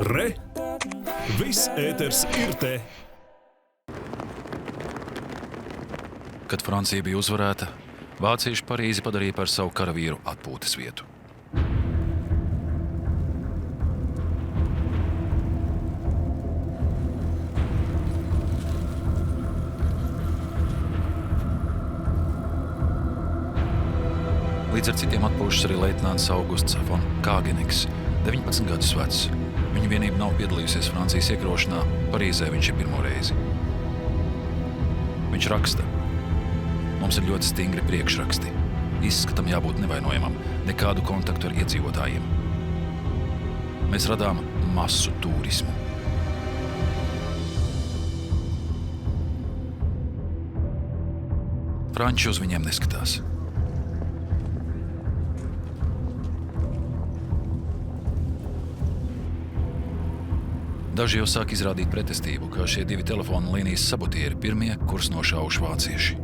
Re! Viss ēters ir te! Kad Francija bija uzvarēta, vācieši Parīzi padarīja par savu karavīru atpūtas vietu. Līdz ar citiem atpūšas arī leitnants Augusts von Kāgeniks, 19 gadus vecs. Viņa vienība nav piedalījusies Francijas iekrošanā, Parīzē viņš ir pirmo reizi. Viņš raksta: Mums ir ļoti stingri priekšraksti. Izskatam jābūt nevainojamam, nekādu kontaktu ar iedzīvotājiem. Mēs radām masu turismu. Franči uz viņiem neskatās. Daži jau sāk izrādīt pretestību, ka šie divi telefona līnijas sabotieri pirmie, kurus nošāvuši vācieši.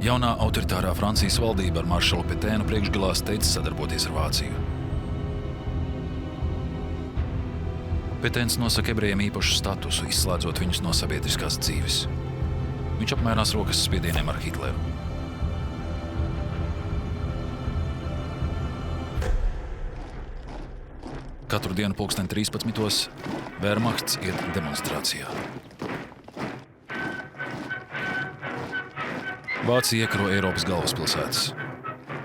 Jaunā autoritārā Francijas valdība ar maršalu Petēnu priekšgalā steidz sadarboties ar Vāciju. Petēns nosaka ebrejiem īpašu statusu, izslēdzot viņus no sabiedriskās dzīves. Viņš apmainās rokas spiedieniem ar Hitleru. Katru dienu 13:00 Wehrmachts iet demonstrācijā. Vācija iekaro Eiropas galvaspilsētas.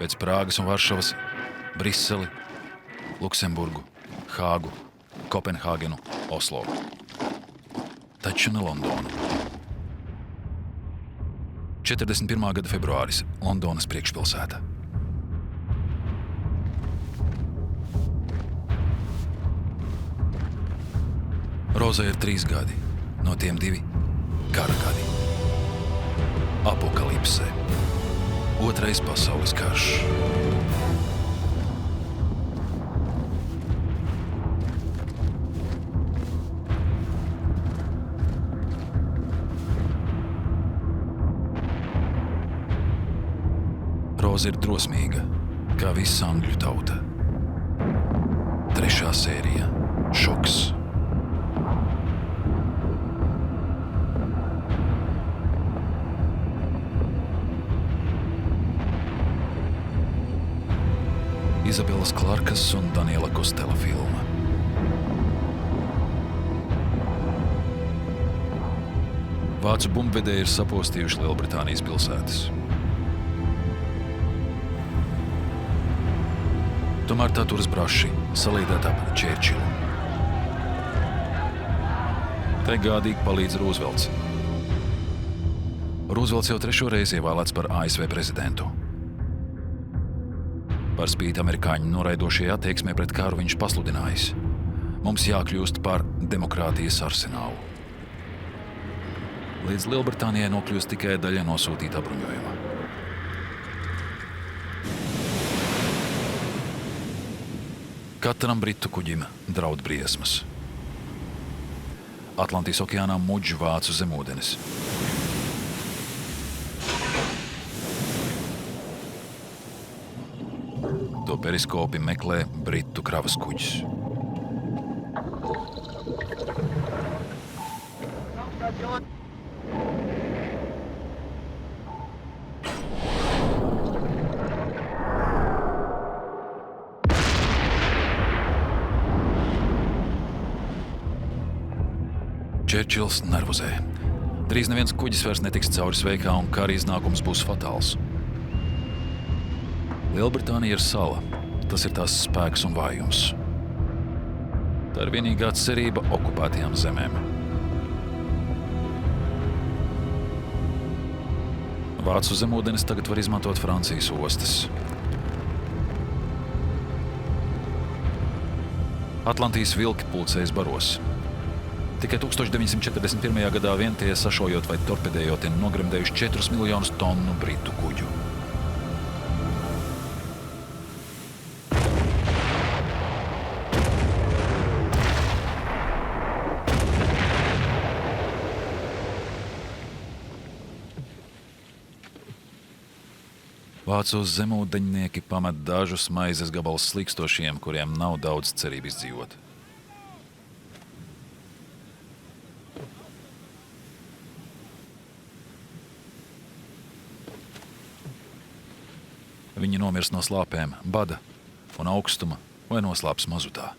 Pēc Prāgas un Varšavas – Briseli, Luksemburgu, Hāgu, Kopenhāgenu, Oslo. Taču ne Londonu. 41. gada februāris – Londonas priekšpilsēta. Rozai ir 3 gadi, no tiem 2 kara gadi. Apokalipse. Otrais pasaules karš. Roza ir drosmīga, kā visa angļu tauta. 3. sērija – šoks. Izabelas Klarkas un Daniela Kostela filma. Vācu bumbvedēji ir sapostījuši Lielbritānijas pilsētas. Tomēr tā turas braši, salīdētā par Čērčilu. Tai gādīgi palīdz Rūzvelts. Rūzvelts jau 3. reizi ievēlēts par ASV prezidentu. Par spīti amerikāņu noraidošajai attieksmei pret karu viņš pasludinājis: Mums jākļūst par demokrātijas arsenālu. Līdz Lielbritānijai nokļūst tikai daļa nosūtītā bruņojuma. Katram britu kuģim draud briesmas. Atlantijas okeānā muģ vācu zemūdenes. To periskopi meklē britu kravas kuģis. Čērčils nervozē. Drīz neviens kuģis vairs netiks cauri sveikā un kara iznākums būs fatāls. Lielbritānija ir sala. Tas ir tās spēks un vājums. Tā ir vienīgā cerība okupētajām zemēm. Vācu zemūdenes tagad var izmantot Francijas ostas. Atlantijas vilki pulcējas baros. Tikai 1941. gadā vien tie sašojot vai torpedējot ir nogremdējuši 4 miljonus tonu britu kuģu. Vācu zemūdeņnieki pamet dažus maizes gabalus slikstošiem, kuriem nav daudz cerību izdzīvot. Viņi nomirs no slāpēm, bada un augstuma vai noslāps mazutā.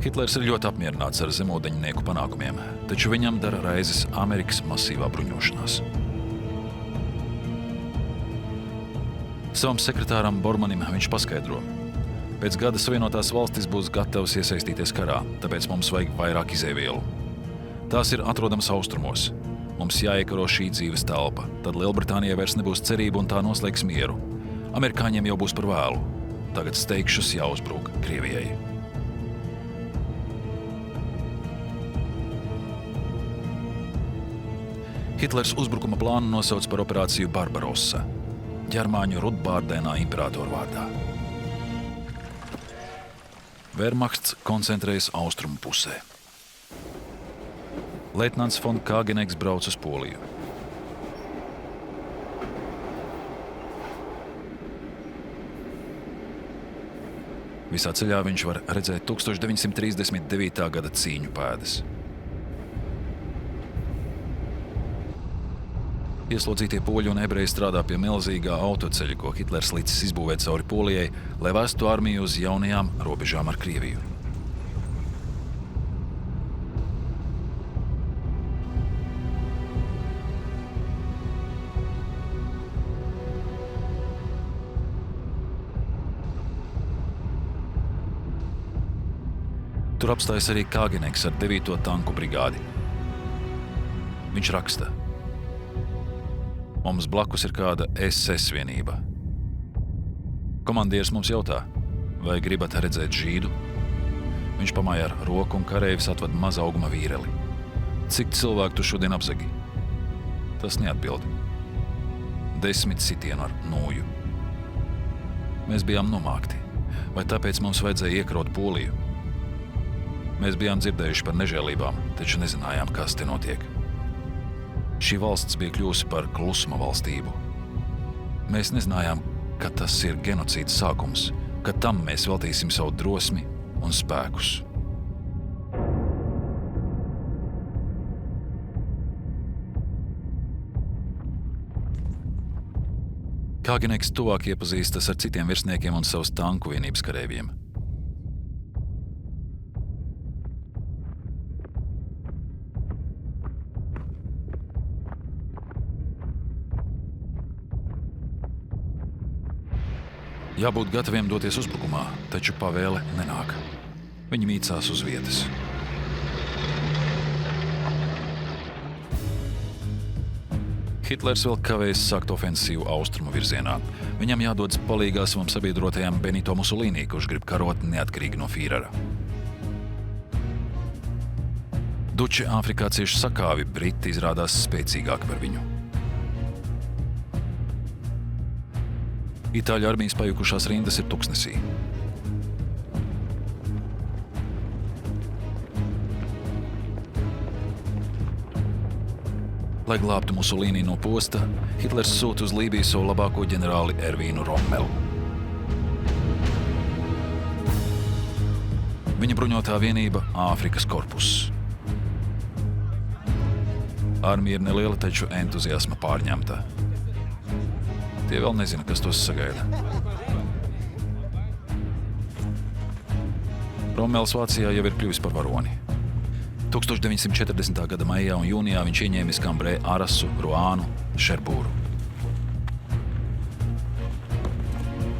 Hitlers ir ļoti apmierināts ar zemūdeņnieku panākumiem, taču viņam dara raizes Amerikas masīvā bruņošanās. Savam sekretāram Bormanim viņš paskaidro: pēc gada Savienotās valstis būs gatavs iesaistīties karā, tāpēc mums vajag vairāk izēvielu. Tās ir atrodamas austrumos. Mums jāiekaro šī dzīves telpa, tad Lielbritānijai vairs nebūs cerība un tā noslēgs mieru. Amerikāņiem jau būs par vēlu. Tagad steigšus jāuzbruk Krievijai. Hitlers uzbrukuma plānu nosauc par operāciju Barbarossa, ģermāņu rudbārdainā imperatora vārdā. Wehrmachts koncentrējas austrumu pusē. Leitnants von Kāgeneks brauc uz Poliju. Visā ceļā viņš var redzēt 1939. gada cīņu pēdas. Ieslodzītie poļi un ebreji strādā pie milzīgā autoceļa, ko Hitlers licis izbūvēt cauri Polijai, lai vestu armiju uz jaunajām robežām ar Krieviju. Tur apstājas arī Kāgeneks ar 9. tanku brigādi. Viņš raksta: mums blakus ir kāda SS vienība. Komandieris mums jautā: vai gribat redzēt žīdu? Viņš pamāja ar roku un kareivis atved maza auguma vīreli. Cik cilvēku tu šodien apzagi? Tas neatbild. 10 sitienu ar nūju. Mēs bijām nomākti. Vai tāpēc mums vajadzēja iekarot Poliju? Mēs bijām dzirdējuši par nežēlībām, taču nezinājām, kas te notiek. Šī valsts bija kļūsi par klusuma valstību. Mēs nezinājām, ka tas ir genocīda sākums, ka tam mēs veltīsim savu drosmi un spēkus. Kāgeneks tuvāk iepazīstas ar citiem virsniekiem un savas tanku vienības kareiviem. Jābūt gataviem doties uzbrukumā, taču pavēle nenāk. Viņi mīcās uz vietas. Hitlers vēl kavējas sākt ofensīvu austrumu virzienā. Viņam jādodas palīgā savam sabiedrotajam Benito Mussolini, kurš grib karot neatkarīgi no Fīrera. Duči Āfrikā cieši sakāvi, Briti izrādās spēcīgāki par viņu. Itāļu armijas pajukušās rindas ir tuksnesī. Lai glābtu Mussolini no posta, Hitlers sūta uz Lībiju savu labāko ģenerāli Ervīnu Rommelu. Viņa bruņotā vienība Āfrikas korpuss. Armija ir neliela, taču entuziasma pārņemta. Tie vēl nezina, kas tos sagaida. Rommels Vācijā jau ir kļuvis par varoni. 1940. gada maijā un jūnijā viņš ieņēmis Kambrē, Arasu, Ruānu, Šerbūru.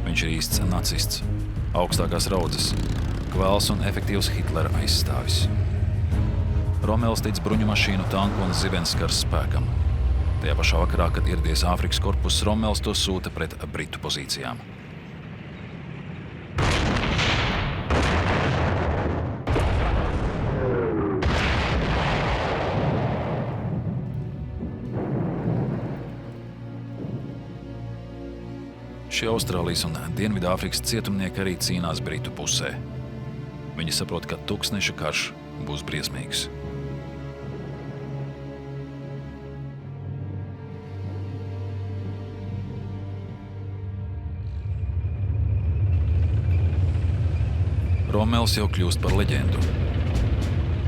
Viņš ir īsts nacists, augstākās raudzes, kvēls un efektīvs Hitlera aizstāvis. Rommels tic bruņu mašīnu, tanku un zibenskaru spēkam. Tajā pašā vakarā, kad ieradies Āfrikas korpuss, Rommels to sūta pret Britu pozīcijām. Šie Austrālijas un Dienvidāfrikas cietumnieki arī cīnās Britu pusē. Viņi saprot, ka tūkstneša karš būs briesmīgs. Rommels jau kļūst par leģendu.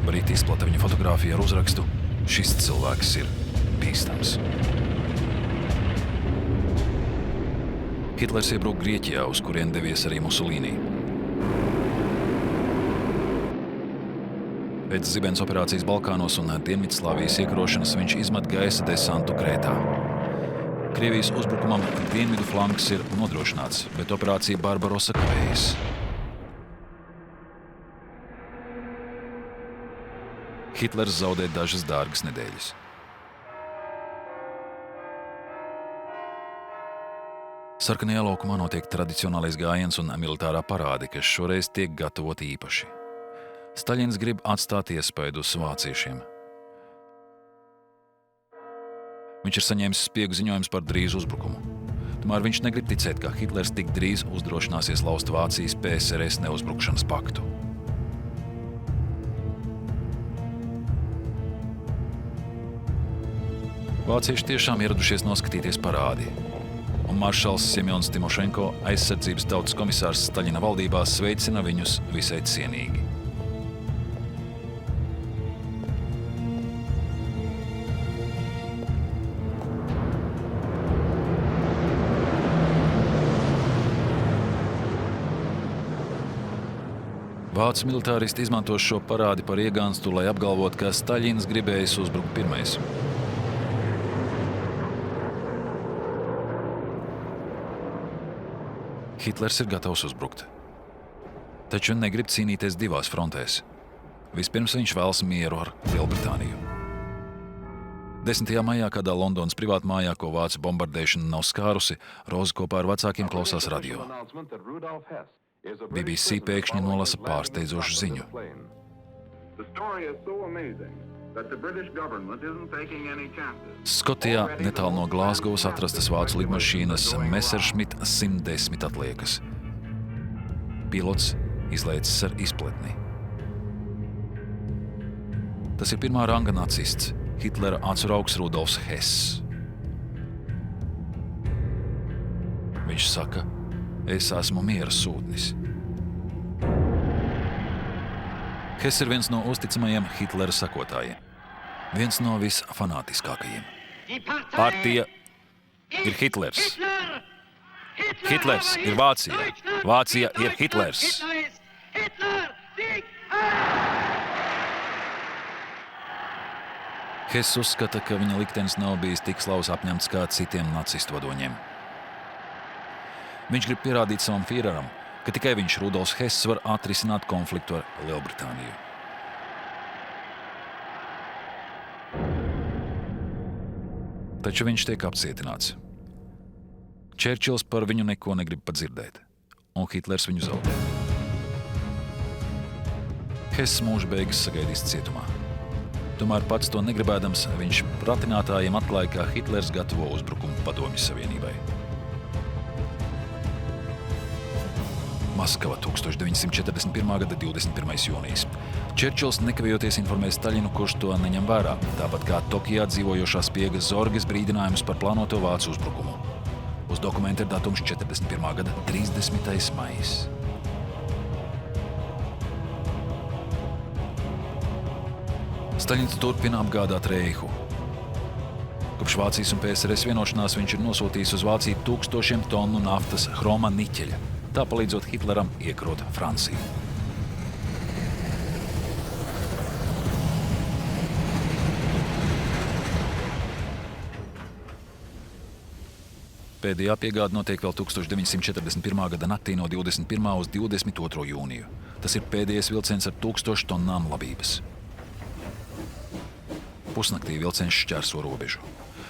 Briti izplata viņa fotogrāfiju ar uzrakstu: šis cilvēks ir bīstams. Hitlers iebruk Grieķijā, uz kurien devies arī Musolīni. Pēc zibens operācijas Balkānos un Dienvidslāvijas iekarošanas viņš izmet gaisa desantu Krētā. Krievijas uzbrukumam dienvidu flanks ir nodrošināts, bet operācija Barbarossa kavējas. Hitlers zaudē dažas dārgas nedēļas. Sarkanajā laukumā notiek tradicionālais gājiens un militārā parāde, kas šoreiz tiek gatavoti īpaši. Staļins grib atstāt iespaidu uz vāciešiem. Viņš ir saņēmis spiegu ziņojums par drīzu uzbrukumu. Tomēr viņš negrib ticēt, ka Hitlers tik drīz uzdrošināsies laust Vācijas PSRS neuzbrukšanas paktu. Vācieši tiešām ieradušies noskatīties parādi, un maršals Semjons Timošenko, aizsardzības tautas komisārs Staļina valdībā, sveicina viņus visai cienīgi. Vācu militāristi izmanto šo parādi par iegānstu, lai apgalvotu, ka Staļins gribējis uzbrukt pirmais. Hitlers ir gatavs uzbrukt, taču negrib cīnīties divās frontēs. Vispirms viņš vēlas mieru ar Lielbritāniju. 10. maijā kādā Londonas privātmājā, ko vācu bombardēšana nav skārusi, Roza kopā ar vecākiem klausās radio. BBC pēkšņi nolasa pārsteidzošu ziņu. Skotijā netālu no Glāzgovas atrastas vācu lidmašīnas Messerschmitt 110 atliekas. Pilots izlaicis ar izpletni. Tas ir pirmā ranga nacists, Hitlera atsraugs Rudolfs Hess. Viņš saka: es esmu miera sūtnis. Hess ir viens no uzticamajiem Hitlera sakotājiem. Viens no visfanātiskākajiem. Partija ir Hitlers. Hitlers ir Vācija. Vācija ir Hitlers. Hess uzskata, ka viņa liktenis nav bijis tik slavs apņemts kā citiem nacistu vadoņiem. Viņš grib pierādīt savam Führeram, ka tikai viņš, Rudolfs Hess, var atrisināt konfliktu ar Lielbritāniju. Taču viņš tiek apcietināts. Čērčils par viņu neko negrib pat dzirdēt, un Hitlers viņu zaudē. Hess mūža beigas sagaidīs cietumā. Tomēr pats to negribēdams, viņš pratinātājiem atklāja, ka Hitlers gatavo uzbrukumu Padomju Savienībai. Maskava, 1941. gada 21. jūnijas. Čērčils nekavējoties informē Staļinu, kurš to neņem vērā, tāpat kā Tokijā dzīvojošā spiega Zorges brīdinājumus par plānoto vācu uzbrukumu. Uz dokumenta ir datums 41. gada 30. maijs. Staļins turpina apgādāt Reihu. Kopš Vācijas un PSRS vienošanās viņš ir nosūtījis uz Vāciju 1000 tonu naftas hroma niķeļa, tā palīdzot Hitleram iekarot Franciju. Pēdējā piegāde notiek vēl 1941. gada naktī no 21. uz 22. jūniju. Tas ir pēdējais vilciens ar 1000 tonnām labības. Pusnaktī vilciens šķērso robežu.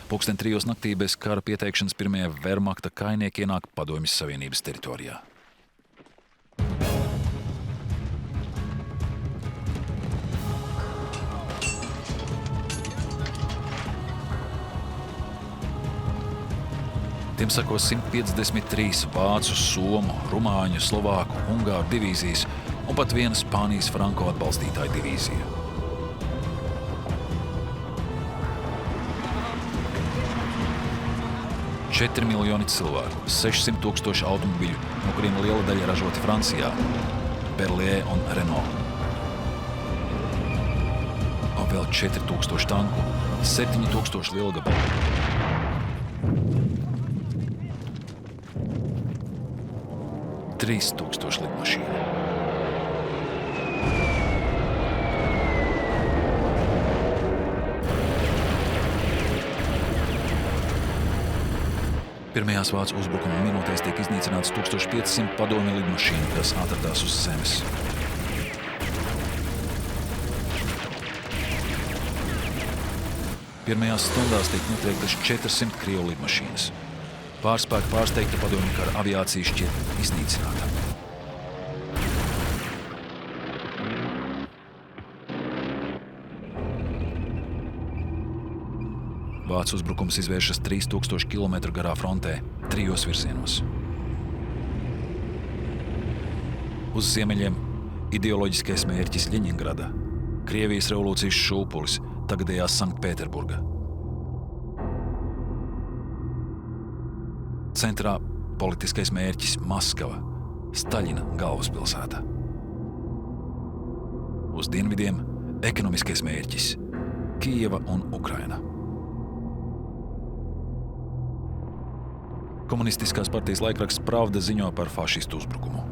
3:00 naktī bez kara pieteikšanas pirmie Wehrmachta kainieki ienāk Padomju Savienības teritorijā. Tiem sako 153 vācu, somu, rumāņu, slovāku, ungāru divīzijas un pat viena Spānijas franko atbalstītāja divīzija. Četri miljoni cilvēku, 600 000 automobiļu, no kuriem liela daļa ražoti Francijā. Berliet un Renault. Un vēl 4000 tanku, 7000 lielgabalu. – 3000 lidmašīnu. Pirmajās vācu uzbrukuma minūtēs tiek iznīcināts 1500 padomju lidmašīnu, kas atradās uz zemes. Pirmajās stundās tiek notriektas 400 krievu lidmašīnas. Pārspēku pārsteigta padomju kara aviācija šķiet iznīcināta. Vācu uzbrukums izvēršas 3000 km garā frontē, 3 virzienos. Uz ziemeļiem ideoloģiskais mērķis Ļeņingrada, Krievijas revolūcijas šūpulis, tagadējā Sanktpēterburga. Centrā politiskais mērķis Maskava, Staļina galvaspilsēta. Uz dienvidiem ekonomiskais mērķis Kijeva un Ukraina. Komunistiskās partijas laikraksts Pravda ziņo par fašistu uzbrukumu.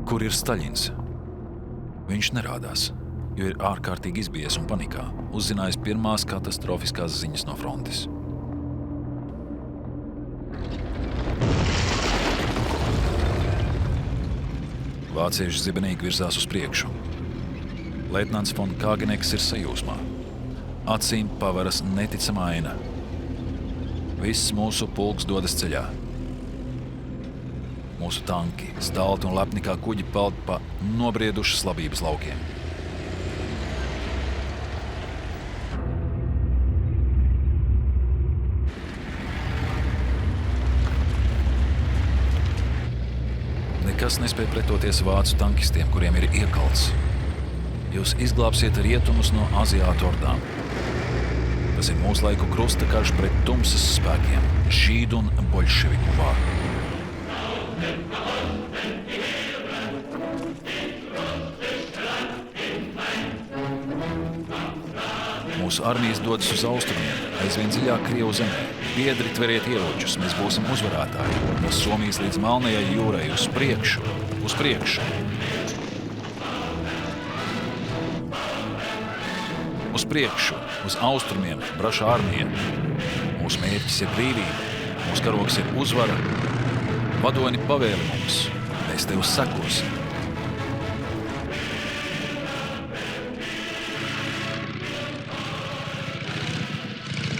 Kur ir Staļins? Viņš nerādās, jo ir ārkārtīgi izbijies un panikā, uzzinājis pirmās katastrofiskās ziņas no frontes. Vācieši zibenīgi virzās uz priekšu. Leitnants von Kāgeneks ir sajūsmā. Acīm pavaras neticama aina. Viss mūsu pulks dodas ceļā. Mūsu tanki, stalti un lepni kā kuģi peld pa nobriedušas labības laukiem. Nekas nespēja pretoties vācu tankistiem, kuriem ir iekalts. Jūs izglābsiet rietumus no aziātu ordām. Tas ir mūsu laiku krustakarš pret tumsas spēkiem, žīdu un boļševiku vāru. Mūsu armijas dodas uz austrumiem, aizvien dziļāk Krievu zemē. Biedri, tveriet ieročus, mēs būsim uzvarētāji. No Somijas līdz Melnajai jūrai, uz priekšu, uz priekšu. Uz priekšu, uz austrumiem, braša armija. Mūsu mērķis ir brīvība, mūsu karogs ir uzvara. Vadoni pavēli mums, mēs tev sekosim.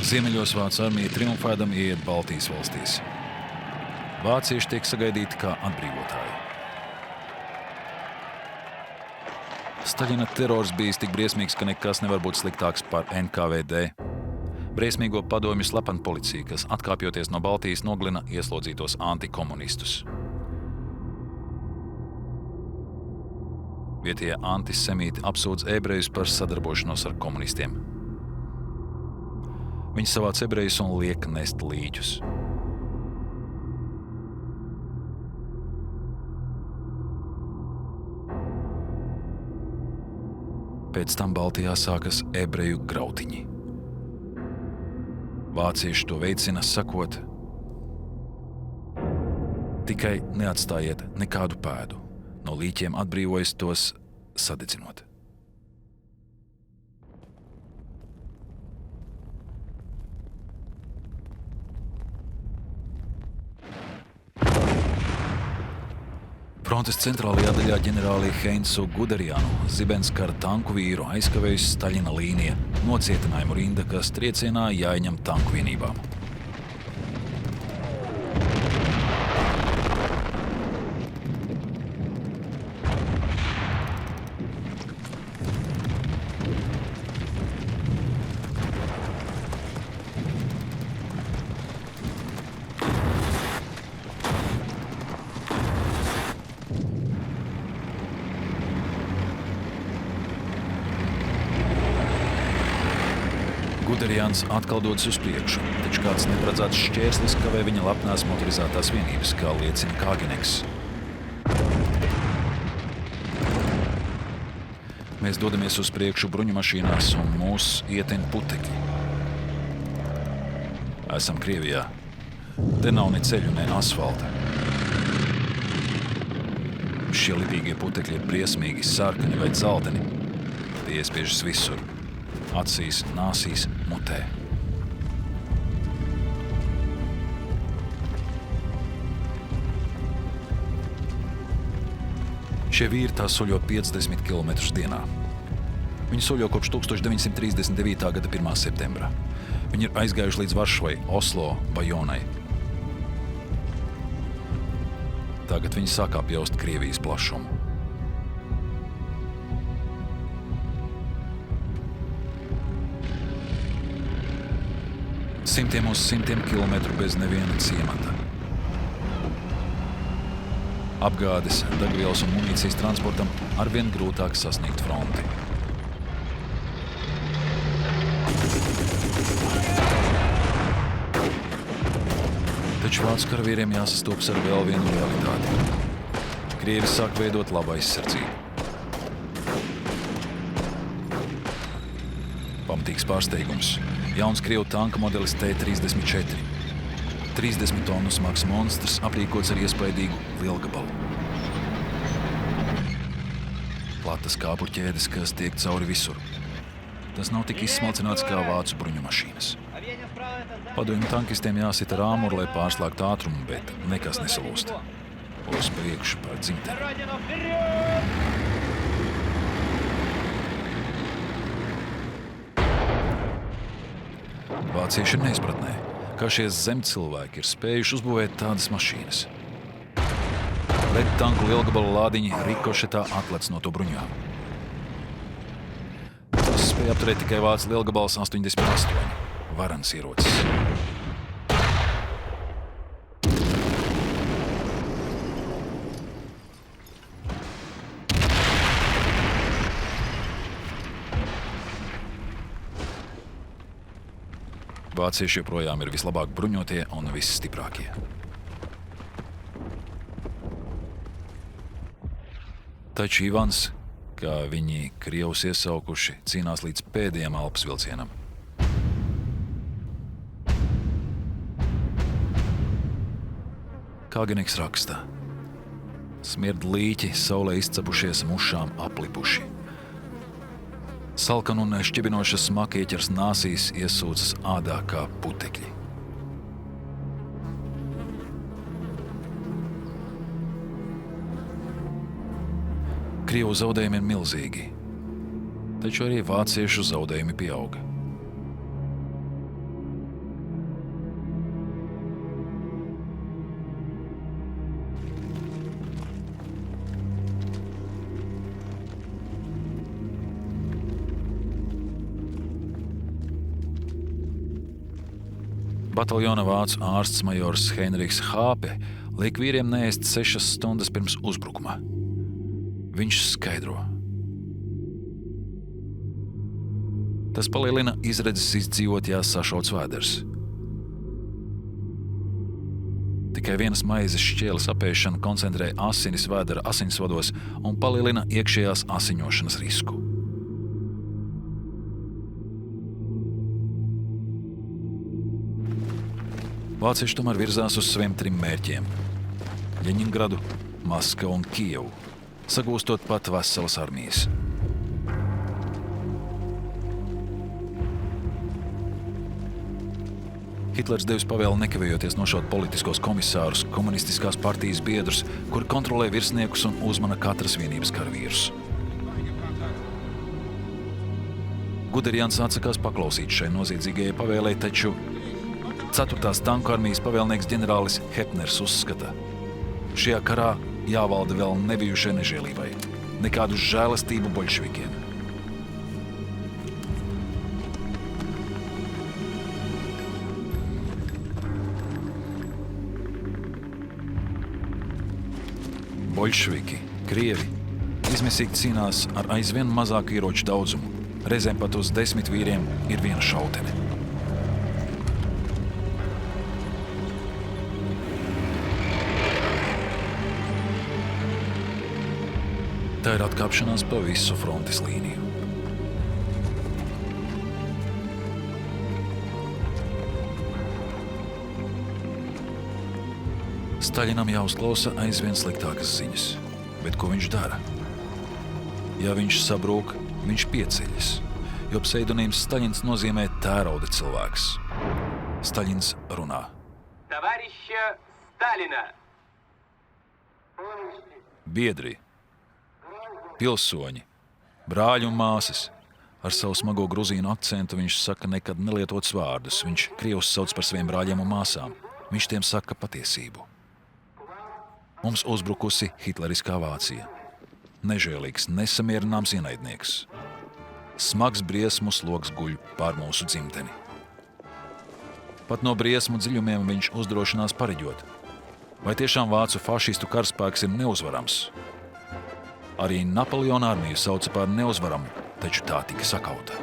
Ziemeļos vācu armija triumfēdam ieiet Baltijas valstīs. Vācieši tiek sagaidīti kā atbrīvotāji. Staļina terors bijis tik briesmīgs, ka nekas nevar būt sliktāks par NKVD. Briesmīgo padomju slepenu policiju, kas atkāpjoties no Baltijas noglina ieslodzītos antikomunistus. Vietējie antisemīti apsūdz ebrejus par sadarbošanos ar komunistiem. Viņi savāc ebrejus un liek nest līķus. Pēc tam Baltijā sākas ebreju grautiņi. Vācieši to veicina sakot: tikai neatstājiet nekādu pēdu, no līķiem atbrīvojas tos sadedzinot. Frontes centrālajā daļā ģenerāli Heinzu Guderianu Zibenskara tanku vīru aizkavējusi Staļina līnija, nocietinājumu rinda, kas triecienā jāieņem tanku vienībām. Guderians atkal dodas uz priekšu, taču kāds neparedzēts šķērslis kavē viņa lepnās motorizētās vienības, kā liecina Kāgeneks. Mēs dodamies uz priekšu bruņumašīnās un mūs ietin putekļi. Esam Krievijā. Te nav ne ceļu, ne asfalta. Šie lipīgie putekļi ir briesmīgi, sarkani vai dzelteni. Tie iespiežas visur. Acīs, nāsīs, mutē. Šie vīri tā soļo 50 km dienā. Viņi soļo kopš 1939. gada 1. septembra. Viņi ir aizgājuši līdz Varšavai, Oslo, Bajonai. Tagad viņi sāk apjaust Krievijas plašumu. Simtiem uz simtiem kilometru bez neviena ciemata. Apgādes, degvielas un munīcijas transportam arvien grūtāk sasniegt fronti. Taču vācu karavīriem jāsastopas ar vēl vienu realitāti. Krievi sāk veidot labu aizsardzību. Pamatīgs pārsteigums. Jauns Krievu tanka modelis T-34. 30 tonu smags monstrs aprīkots ar iespaidīgu lielgabalu. Platas kāpurķēdes, kas tiek cauri visur. Tas nav tik izsmalcināts kā vācu bruņumašīnas. Padomju tankistiem jāsita ar āmuru, lai pārslēgtu ātrumu, bet nekas nesalūst. Uz priekšu par dzimteni. Vācieši ir neizpratnē, kā šie zemcilvēki ir spējuši uzbūvēt tādas mašīnas. Tanku lielgabalu lādiņi rikošetā atlec no to bruņām. Tas spēja apturēt tikai vācu lielgabals 88. Varans ierocis. Vācieši joprojām ir vislabāk bruņotie un visstiprākie. Taču Ivans, kā viņi Krievus iesaukuši, cīnās līdz pēdējiem Alpas vilcienam. Kāgeneks raksta. Smird līķi, saulē izcepušies, mušām aplipuši. Salkan un šķibinošas smakieķers nāsīs iesūcas ādā kā putekļi. Krievu zaudējumi ir milzīgi, taču arī vāciešu zaudējumi pieauga. Bataljona vācu ārsts majors Heinrichs Hāpe liek vīriem neēst 6 stundas pirms uzbrukuma. Viņš skaidro. Tas palielina izredzes izdzīvot, ja sašauts vēders. Tikai vienas maizes šķēles apēšana koncentrē asinis vēdera asinsvados un palielina iekšējās asiņošanas risku. Vācieši tomēr virzās uz saviem 3 mērķiem – Ļeņingradu, Maskavu un Kijevu, sagūstot pat veselas armijas. Hitlers devis pavēli nekavējoties nošaut politiskos komisārus, komunistiskās partijas biedrus, kuri kontrolē virsniekus un uzmana katras vienības karavīrus. Guderians atsakās paklausīt šai noziedzīgajai pavēlei, taču 4. tanku armijas pavēlnieks ģenerālis Hepners uzskata, šajā karā jāvalda vēl nebijušai nežēlībai, nekādu žēlastību boļševikiem. Boļševiki, krievi, izmisīgi cīnās ar aizvien mazāku ieroču daudzumu, Reizēm pat uz 10 vīriem ir viena šautene. Tā ir atkāpšanās pa visu frontes līniju. Staļinam jāuzklausa aizvien sliktākas ziņas, bet ko viņš dara? Ja viņš sabrūk, viņš pieceļas, jo pseidonīms Staļins nozīmē tērauda cilvēks. Staļins runā. Товарища Сталина! Biedri, pilsoņi, brāļi un māsas. Ar savu smago gruzīnu akcentu viņš saka nekad nelietotus vārdus. Viņš krievus sauc par saviem brāļiem un māsām. Viņš tiem saka patiesību. Mums uzbrukusi hitleriskā Vācija. Nežēlīgs, nesamierināms ienaidnieks. Smags briesmu sloks guļ pār mūsu dzimteni. Pat no briesmu dziļumiem viņš uzdrošinās pareģot. Vai tiešām vācu fašistu karaspēks ir neuzvarams? Arī Napoleona armiju sauca par neuzvaramu, taču tā tika sakauta.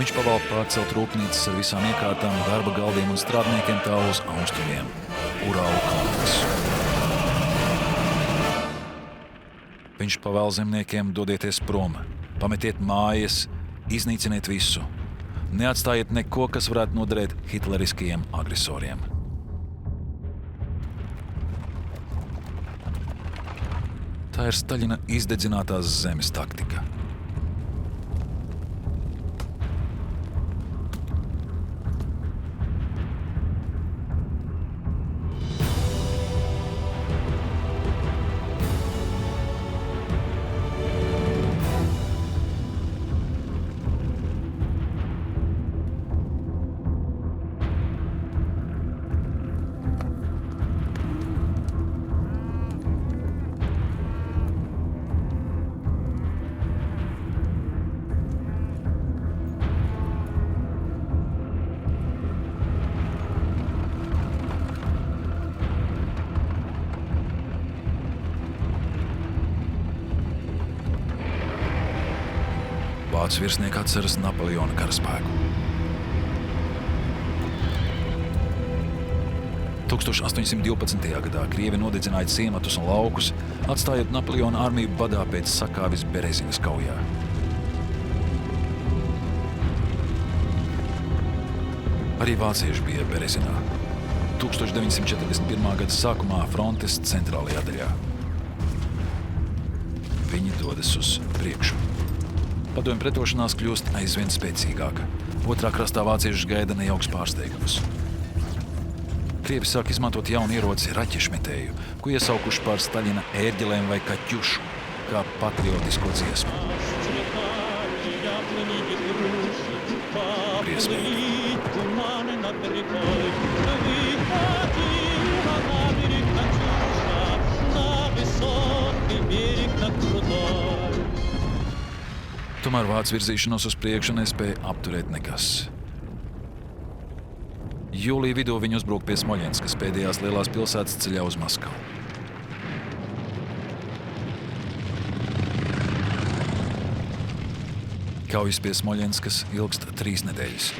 Viņš pavēl pārcelt rūpnīcas ar visām iekārtām, darba galdiem un strādniekiem tā uz austrumiem – Urālu kalnos. Viņš pavēl zemniekiem dodieties prom, pametiet mājas, iznīciniet visu. Neatstājiet neko, kas varētu noderēt hitleriskajiem agresoriem. Tā ir Staļina izdedzinātās zemes taktika. Vācu virsnieki atceras Napoleona karaspēku. 1812. gadā Krievi nodedzināja ciematus un laukus, atstājot Napoleona armiju badā pēc sakāves Berezinas kaujā. Arī vācieši bija Berezinā. 1941. gada sākumā frontes centrālajā daļā. Viņi dodas uz priekšu. Padomju pretošanās kļūst aizvien spēcīgāka. Otrā krastā vāciešus gaida nejauks pārsteigums. Krievi sāk izmantot jaunu ieroci raķešmetēju, ko iesaukuši par Staļina ērģelēm vai kaķušu, kā patriotisko dziesmu. Briesmīgi. Tomēr vācu virzīšanos uz priekšu nespēja apturēt nekas. Jūlija vidū viņi uzbruk pie Smoļenskas, pēdējās lielās pilsētas ceļā uz Maskavu. Kaujas pie Smoļenskas ilgst 3 nedēļas.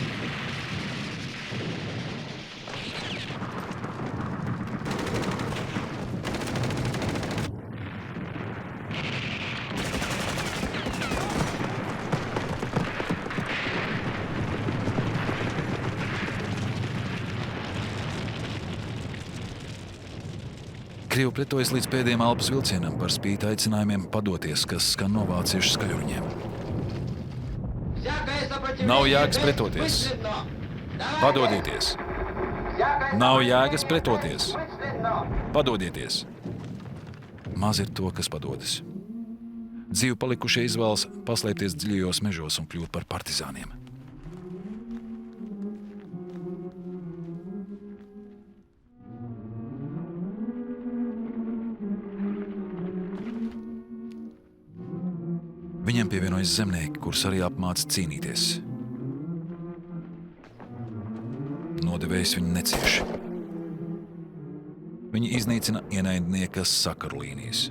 Krievi pretojas līdz pēdējiem elpas vilcienam par spīti aicinājumiem padoties, kas skan no vāciešu skaļruņiem. Nav jēgas pretoties. Padodieties. Nav jēgas pretoties. Padodieties. Maz ir to, kas padodas. Dzīvi palikušie izvēlas paslēpties dziļajos mežos un kļūt par partizāniem. Viņiem pievienojas zemnieki, kurus arī apmāca cīnīties. Nodevējs viņu necieš. Viņi iznīcina ienaidnieka sakaru līnijas.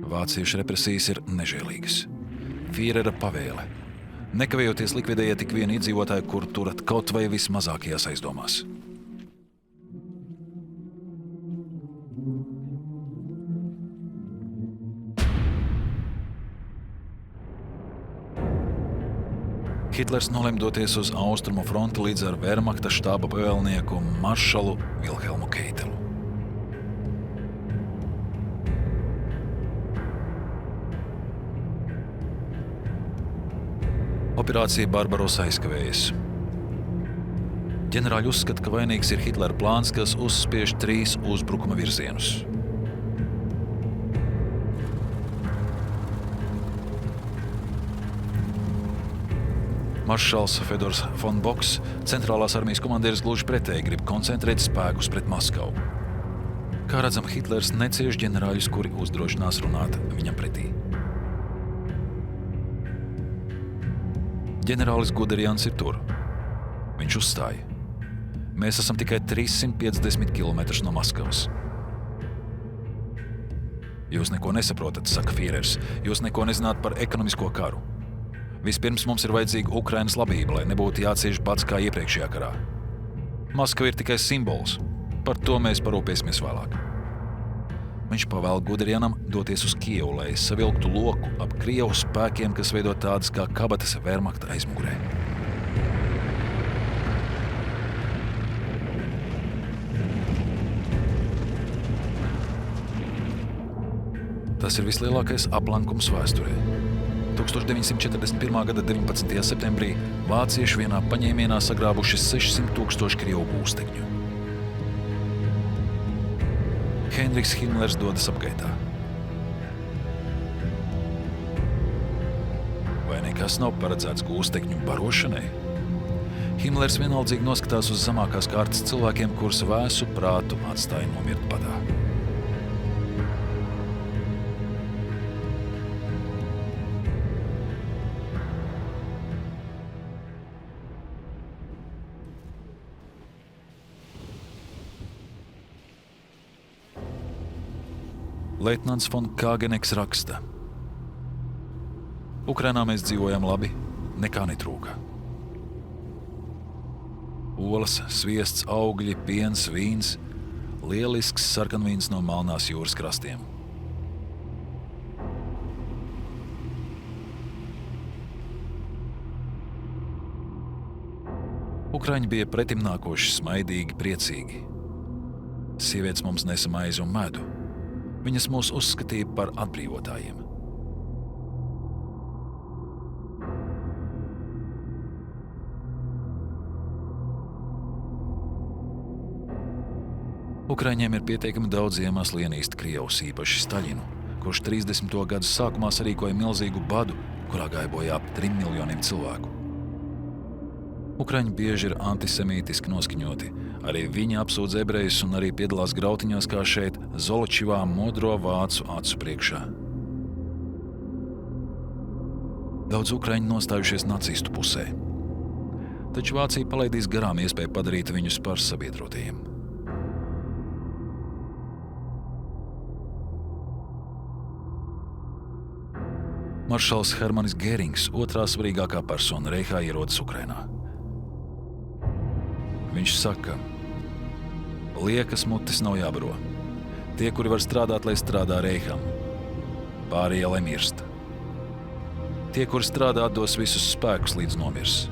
Vāciešu represijas ir nežēlīgas. Fīrera pavēle. Nekavējoties likvidējiet tik vienu iedzīvotāju, kur turat kaut vai vismazākajās aizdomās. Hitlers nolem doties uz austrumu fronti līdz ar Wehrmachta štāba pavēlnieku maršalu Vilhelmu Keitelu. Operācija Barbarossa aizkavējas. Ģenerāļi uzskata, ka vainīgs ir Hitlera plāns, kas uzspiež 3 uzbrukuma virzienus. Maršals Fedors von Boks, centrālās armijas komandieris, gluži pretēji grib koncentrēt spēkus pret Maskavu. Kā redzam, Hitlers necieš ģenerāļus, kuri uzdrošinās runāt viņam pretī. Ģenerālis Guderians ir tur. Viņš uzstāja. Mēs esam tikai 350 km no Maskavas. Jūs neko nesaprotat, saka Fīrers. Jūs neko nezināt par ekonomisko karu. Vispirms mums ir vajadzīga Ukrainas labība, lai nebūtu jācieš bats kā iepriekšējā karā. Maskava ir tikai simbols. Par to mēs parūpēsimies vēlāk. Viņš pavēl Guderianam doties uz Kijevu, lai savilktu loku ap Krievu spēkiem, kas veido tādas kā kabatas Wehrmachta aizmugurē. Tas ir vislielākais aplankums vēsturē. 1941. gada 19. septembrī vācieši vienā paņēmienā sagrābuši 600 000 Krievu gūstekņu. Heinrichs Himmlers dodas apgaitā. Vai nekas nav paredzēts gūstekņu barošanai? Himmlers vienaldzīgi noskatās uz zemākās kārtas cilvēkiem, kurus vēsu prātu atstāja nomirt badā. Leitnants von Kāgeneks raksta. Ukrainā mēs dzīvojam labi, nekā netrūka. Olas, sviests, augļi, piens, vīns, lielisks sarkanvīns no Melnās jūras krastiem. Ukraiņi bija pretimnākoši, smaidīgi, priecīgi. Sievietes mums nesa maizi un medu. Viņas mūs uzskatīja par atbrīvotājiem. Ukraiņiem ir pietiekami daudz iemeslu ienīst Krievus, īpaši Staļinu, kurš 30. gadu sākumā sarīkoja milzīgu badu, kurā gāja bojā ap 3 miljoniem cilvēku. Ukraiņi bieži ir antisemītiski noskaņoti. Arī viņi apsūdz ebrejus un arī piedalās grautiņos, kā šeit, Zoločivā, modro vācu acu priekšā. Daudz ukraiņi nostājušies nacistu pusē. Taču Vācija palaidīs garām iespēju padarīt viņus par sabiedrotajiem. Maršals Hermanis Gērings, otrā svarīgākā persona Reihā, ierodas Ukrainā. Viņš saka, liekas mutes nav jābaro. Tie, kuri var strādāt, lai strādā Reiham. Pārējie, lai mirst. Tie, kuri strādā, dos visus spēkus līdz nomirs.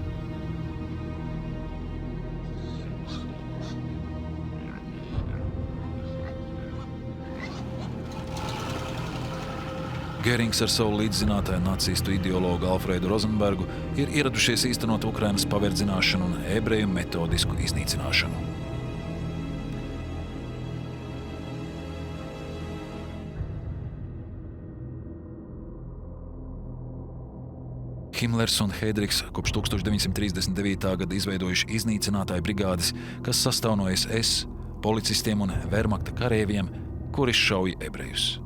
Gērings ar savu līdzzinātāju nacistu ideologu Alfredu Rozenbergu ir ieradušies īstenot Ukrainas paverdzināšanu un ebreju metodisku iznīcināšanu. Himmlers un Heidrichs kopš 1939. gada izveidojuši iznīcinātāju brigādes, kas sastāv no SS policistiem un Wehrmachta kareiviem, kuri šauj ebrejus.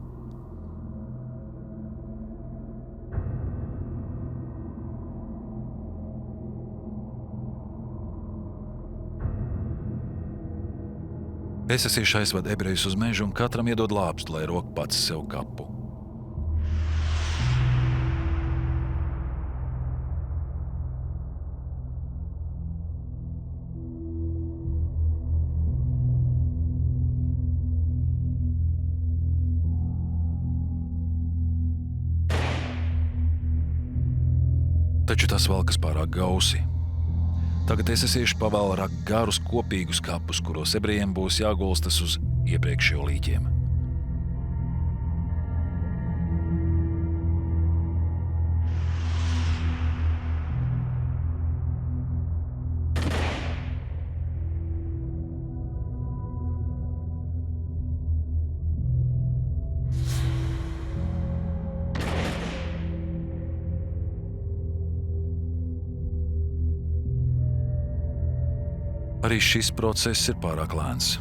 Esesieši aizved ebrejus uz mežu un katram iedod lāpstu, lai rok pats sev kapu. Taču tas valkas pārāk gausi. Tagad esesieši pavēl rakt garus kopīgus kapus, kuros ebrejiem būs jāgulstas uz iepriekšējo līķiem. Arī šis process ir pārāk lēns.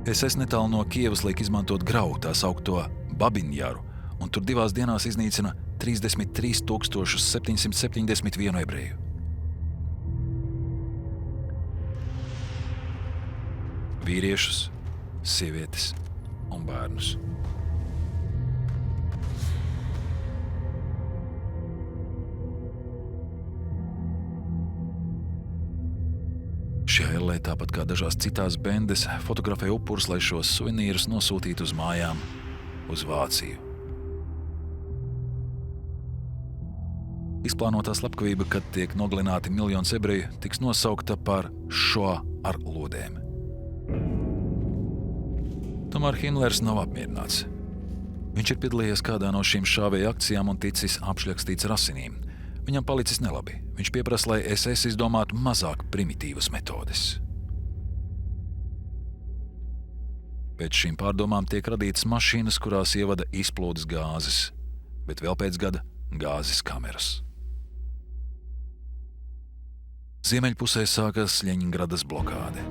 SS netālu no Kievas liek izmantot gravu, tā saukto Babinjaru, un tur 2 dienās iznīcina 33 771 ebreju. Vīriešus, sievietes un bērnus. Šajā ellē, tāpat kā dažās citās bendes, fotografē upurus, lai šos suvenīrus nosūtītu uz mājām, uz Vāciju. Izplānotā slepkavība, kad tiek nogalināti miljons ebreju, tiks nosaukta par šo ar lodēm. Tomēr Himlers nav apmierināts. Viņš ir piedalījies kādā no šīm šāvēja akcijām un ticis apšļakstīts ar asinīm. Viņam palicis nelabi. Viņš pieprasa, lai SS izdomātu mazāk primitīvas metodes. Pēc šīm pārdomām tiek radītas mašīnas, kurās ievada izplūdes gāzes, bet vēl pēc gada gāzes kameras. Ziemeļpusē sākas Ļeņingradas blokāde.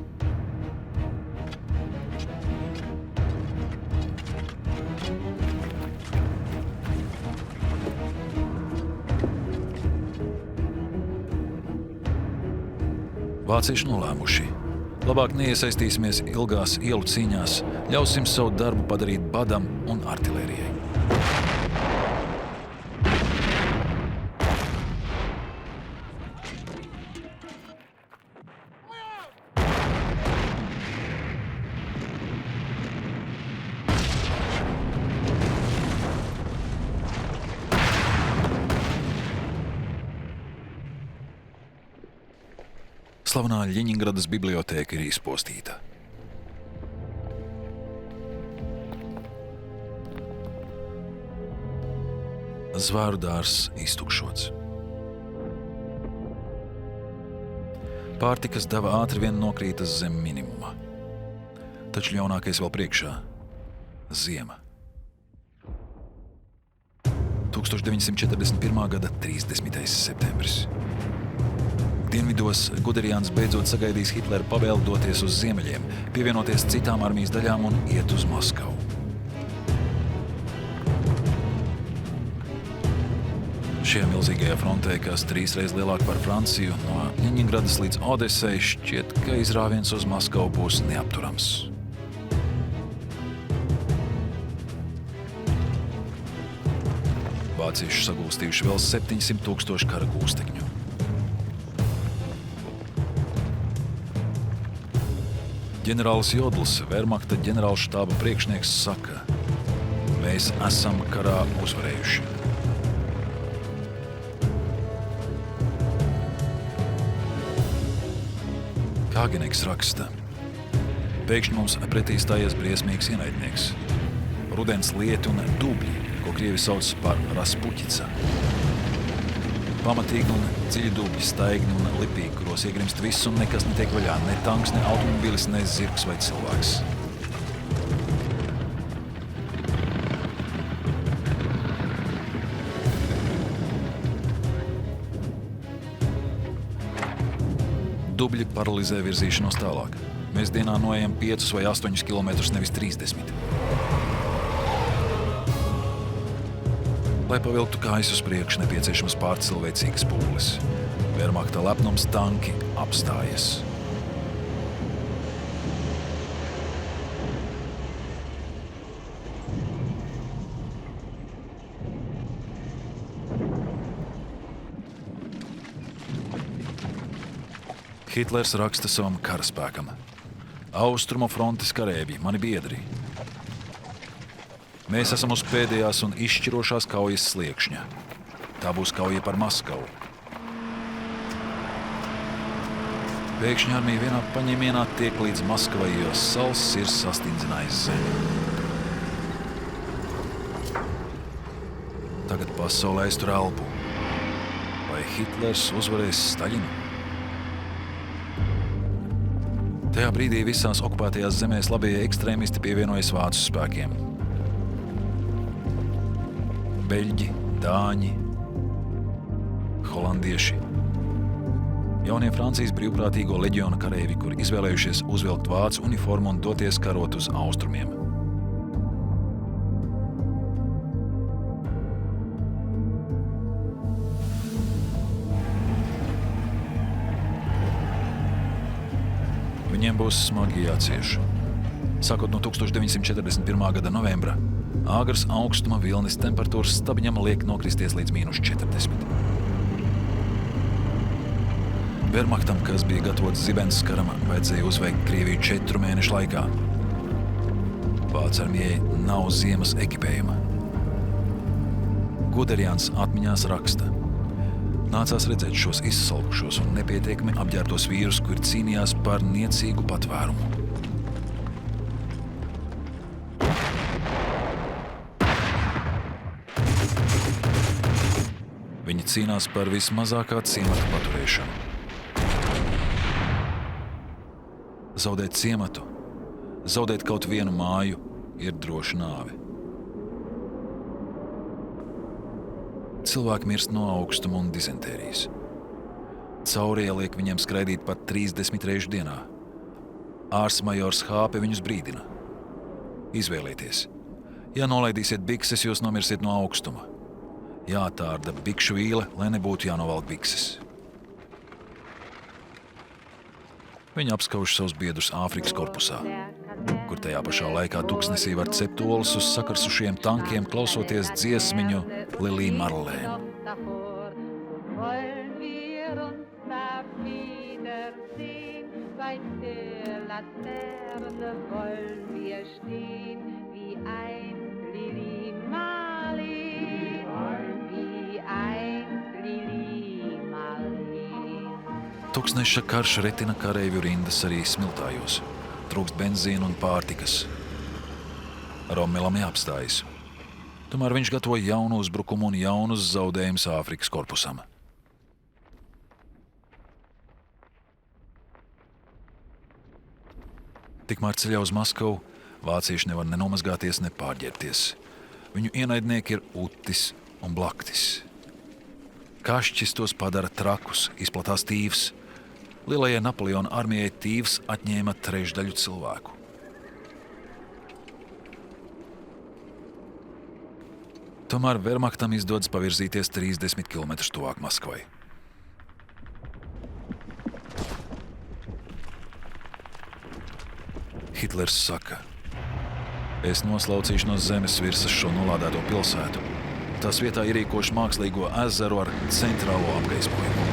Vācieši nolēmuši. Labāk neiesaistīsimies ilgās ielu cīņās, ļausim savu darbu padarīt badam un artilērijai. Slavenā Ļeņingradas bibliotēka ir izpostīta. Zvēru dārzs iztukšots. Pārtikas deva ātri vien nokrītas zem minimuma. Taču ļaunākais vēl priekšā – ziema. 1941. gada 30. septembris. Dienvidos Guderians beidzot sagaidīs Hitlera pavēli doties uz ziemeļiem, pievienoties citām armijas daļām un iet uz Maskavu. Šajā milzīgajā frontē, kas 3 reizes lielāka par Franciju, no Ļeņingradas līdz Odesai, šķiet, ka izrāviens uz Maskavu būs neapturams. Vācieši sagūstījuši vēl 700 000 kara gūstekņu. Ģenerālis Jodls, Wehrmachta ģenerālštāba priekšnieks, saka: mēs esam karā uzvarējuši. Kāgeneks raksta: pēkšņi mums pretī stājies briesmīgs ienaidnieks. Rudens lieti un dubļi, ko krievi sauc par Rasputica. Pamatīgi un dziļi dubļi, staigni un lipīgi, kuros iegrimst viss un nekas netiek vaļā, ne tanks, ne automobilis, ne zirgs vai cilvēks. Dubļi paralizē virzīšanos tālāk. Mēs dienā noejam 5 vai 8 kilometrus, nevis 30. Lai pavilktu kājas uz priekšu, nepieciešams pārcilvēcīgas pūles. Wehrmachta lepnums tanki apstājas. Hitlers raksta savam karaspēkam. Austrumu frontes karēvi, mani biedri. Mēs esam uz pēdējās un izšķirošās kaujas sliekšņa. Tā būs kauja par Maskavu. Pēkšņi armija vienā paņēmienā tiek līdz Maskavai, jo sals ir sastingzinājis zemi. Tagad pasaulē aiztur elpu. Vai Hitlers uzvarēs Staļinu? Tajā brīdī visās okupētajās zemēs labējie ekstrēmisti pievienojas vācu spēkiem. Beļģi, dāņi, holandieši. Jaunie Francijas brīvprātīgo leģiona kareivi, kuri izvēlējušies uzvilkt vācu uniformu un doties karot uz austrumiem. Viņiem būs smagi jācieš. Sākot no 1941. gada novembra, āgras augstuma vilnis temperatūras stabiņam liek nokristies līdz -40. Wehrmachtam, kas bija gatavots Zibens karam, vajadzēja uzveikt Krieviju 4 mēnešu laikā. Vācu armijai nav ziemas ekipējuma. Guderians atmiņās raksta. Nācās redzēt šos izsalkušos un nepietiekami apģērbtos vīrus, kuri cīnījās par niecīgu patvērumu. Viņi cīnās par vismazākā ciemata paturēšanu. Zaudēt ciematu, zaudēt kaut vienu māju ir droša nāve. Cilvēki mirst no augstuma un dizentērijas. Caurie liek viņiem skraidīt pat 30 reižu dienā. Ārsmajors Hāpe viņus brīdina. Izvēlieties. Ja nolaidīsiet bikses, jūs nomirsiet no augstuma. Jātārda bikšu vīle, lai nebūtu jānovalk bikses. Viņi apskauž savus biedrus Āfrikas korpusā, kur tajā pašā laikā tuksnesī var cept olas uz sakarsušiem tankiem, klausoties dziesmiņu Lilī Marlēn. Tuksneša karš retina kareivju rindas arī smiltājos. Trūkst benzīna un pārtikas. Rommelam jāapstājas. Tomēr viņš gatavo jaunu uzbrukumu un jaunus zaudējumus Āfrikas korpusam. Tikmēr ceļā uz Maskavu vācieši nevar nenomazgāties, ne pārģērbties. Viņu ienaidnieki ir Utis un Blaktis. Kašķis tos padara trakus, izplatās tīvs. Lielajai Napoleona armijai tīvs atņēma trešdaļu cilvēku. Tomēr Wehrmachtam izdodas pavirzīties 30 km tuvāk Maskavai. Hitlers saka: es noslaucīšu no zemes virsmas šo nolādēto pilsētu. Tās vietā ierīkošu mākslīgo ezeru ar centrālo apgaismojumu.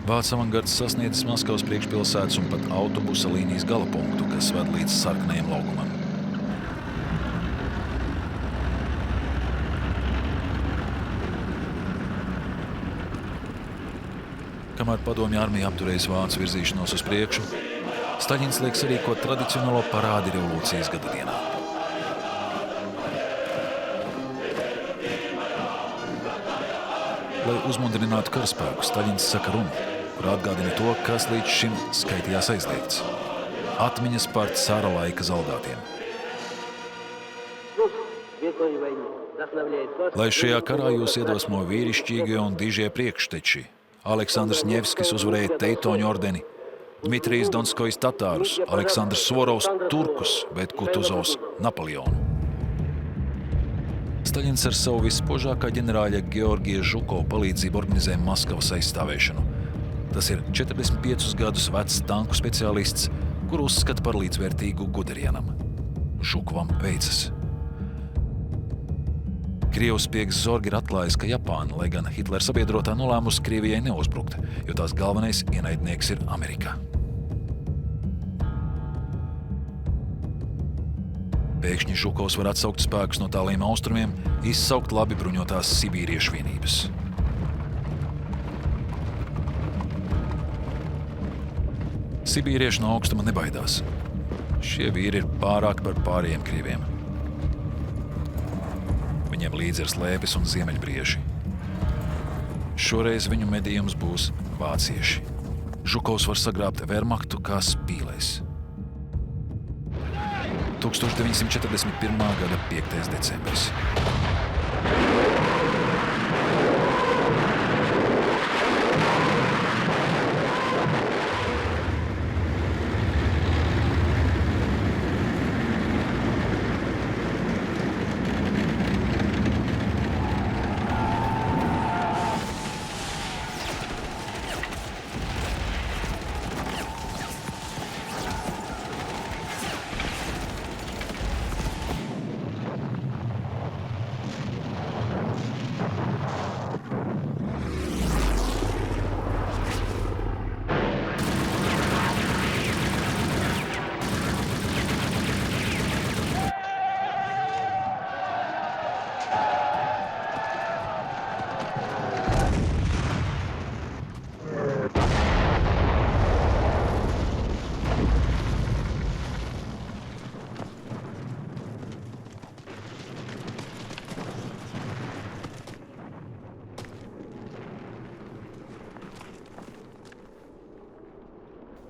Vācu avangards sasniedzis Maskavas priekšpilsētas un pat autobusa līnijas galapunktu, kas ved līdz sarkanajam laukumam. Kamēr padomju armija apturējas vācu virzīšanos uz priekšu, Staļins liek sarīkot tradicionālo parādi revolūcijas gadadienā. Lai uzmundrinātu karaspēku, Staļins saka runu, kur atgādina to, kas līdz šim skaitījās aizliegts. Atmiņas par cara laika zaldātiem. Lai šajā karā jūs iedvesmo vīrišķīgie un dižie priekšteči, Aleksandrs Ņevskis uzvarēja Teitoņu ordeni, Dmitrijs Donskojs Tatārus, Aleksandrs Svorovs Turkus, bet Kutuzovs Napoleonu. Staļins ar savu vispožākā ģenerāļa Georgija Žukova palīdzību organizēja Maskavas aizstāvēšanu. Tas ir 45 gadus vecs tanku speciālists, kuru uzskata par līdzvērtīgu Guderianam. Žukovam veicas. Krievijas spiegs Zorgi ir atklājis, ka Japāna, lai gan Hitlera sabiedrotā nolēmusi Krievijai neuzbrukt, jo tās galvenais ienaidnieks ir Amerika. Pēkšņi Žukovs var atsaukt spēkus no tāliem austrumiem, izsaukt labi bruņotās sibīriešu vienības. Sibīrieši no augstuma nebaidās. Šie vīri ir pārāk par pārējiem krieviem. Viņiem līdzi ir slēpes un ziemeļbrieži. Šoreiz viņu medījums būs vācieši. Žukovs var sagrābt Wehrmachtu kā spīlēs. 1941. gada 5. decembris.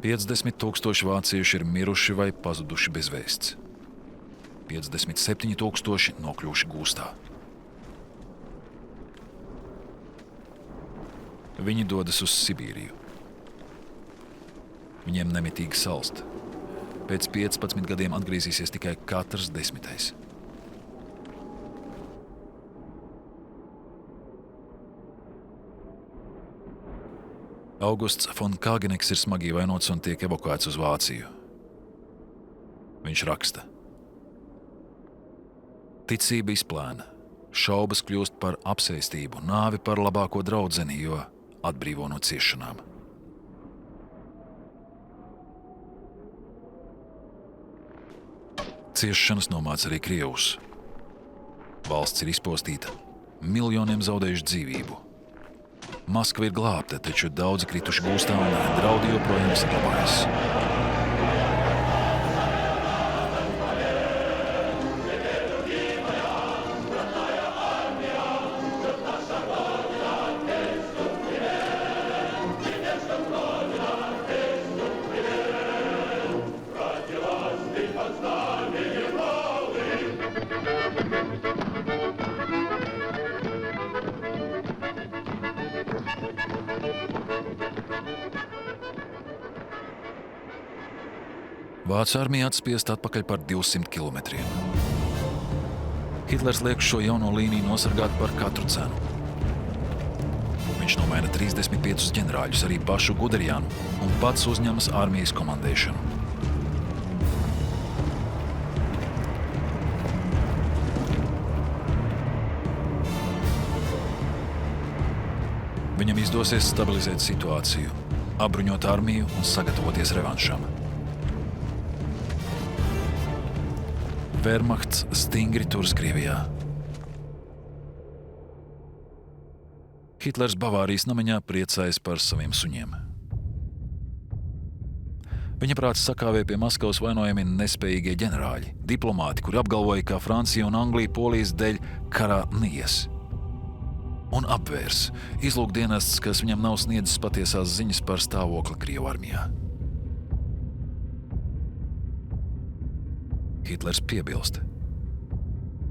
$50 000 vācieši ir miruši vai pazuduši bez vēsts. 57 000 nokļuvuši gūstā. Viņi dodas uz Sibīriju. Viņiem nemitīgi salst. Pēc 15 gadiem atgriezīsies tikai katrs 10. Augusts von Kāgeneks ir smagi vainots un tiek evakuēts uz Vāciju. Viņš raksta. Ticība izplēna, šaubas kļūst par apsēstību, nāvi par labāko draudzeni, jo atbrīvo no ciešanām. Ciešanas nomāca arī krievus. Valsts ir izpostīta, miljoniem zaudējuši dzīvību. Maskava ir glābta, taču daudzi krituši gūstā un draudi joprojām saglabājas. Vācu armija atspiest atpakaļ par 200 kilometriem. Hitlers liek šo jauno līniju nosargāt par katru cenu. Viņš nomaina 35 ģenerāļus, arī pašu Guderianu, un pats uzņemas armijas komandēšanu. Viņam izdosies stabilizēt situāciju, apbruņot armiju un sagatavoties revanšam. Wehrmachts stingri turas Krievijā. Hitlers Bavārijas namiņā priecājas par saviem suņiem. Viņa prāts sakāvē pie Maskavas vainojami nespējīgie ģenerāļi, diplomāti, kuri apgalvoja, ka Francija un Anglija Polijas dēļ karā neies. Un apvērs izlūkdienests, kas viņam nav sniedzis patiesās ziņas par stāvokli Krievu armijā. Hitlers piebilst.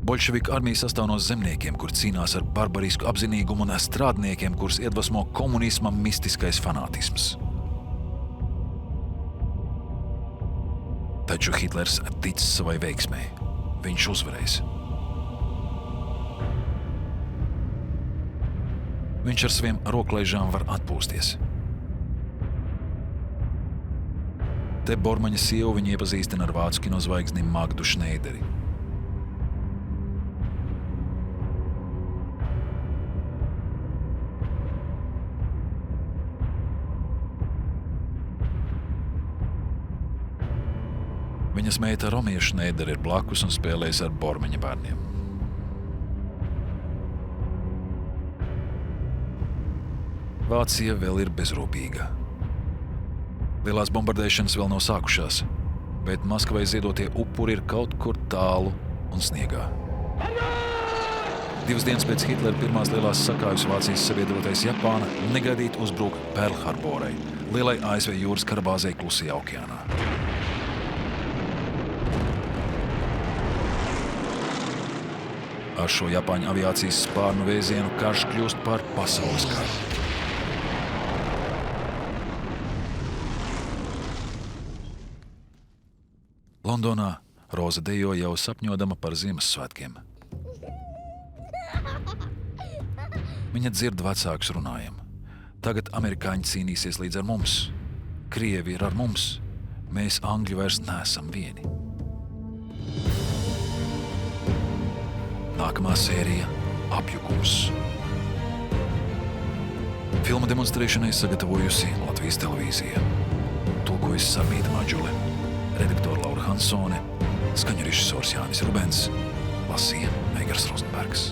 Boļševiku armija sastāv no zemniekiem, kur cīnās ar barbarisku apzinīgumu, un strādniekiem, kurus iedvesmo komunisma mistiskais fanātisms. Taču Hitlers tic savai veiksmei. Viņš uzvarēs. Viņš ar saviem roklaižām var atpūsties. Te Bormaņa sievu viņu iepazīstina ar vācu kinozvaigzni Magdu Šneideri. Viņas meita Romija Šneidere ir blakus un spēlējas ar Bormaņa bērniem. Vācija vēl ir bezrūpīga. Lielās bombardēšanas vēl nav sākušās, bet Maskavai ziedotie upuri ir kaut kur tālu un sniegā. 2 dienas pēc Hitlera pirmās lielās sakāves Vācijas sabiedrotais Japāna negaidīti uzbruka Perlharborai, lielai ASV jūras karabāzei Klusajā okeānā. Ar šo Japāņu aviācijas spārnu vēzienu karš kļūst par pasaules karu. Londonā Roza dejo jau sapņodama par Ziemassvētkiem. Viņa dzird vecākus runājam. Tagad amerikāņi cīnīsies līdz ar mums. Krievi ir ar mums. Mēs, Angļi, vairs neesam vieni. Nākamā sērija – Apjukums. Filmu demonstrēšanai sagatavojusi Latvijas televīzija. Tulkojusi Sarmīta Maģule, redaktora Laura Hansone, skaņu režisors Jānis Rubens, lasīja Eigars Rozenbergs.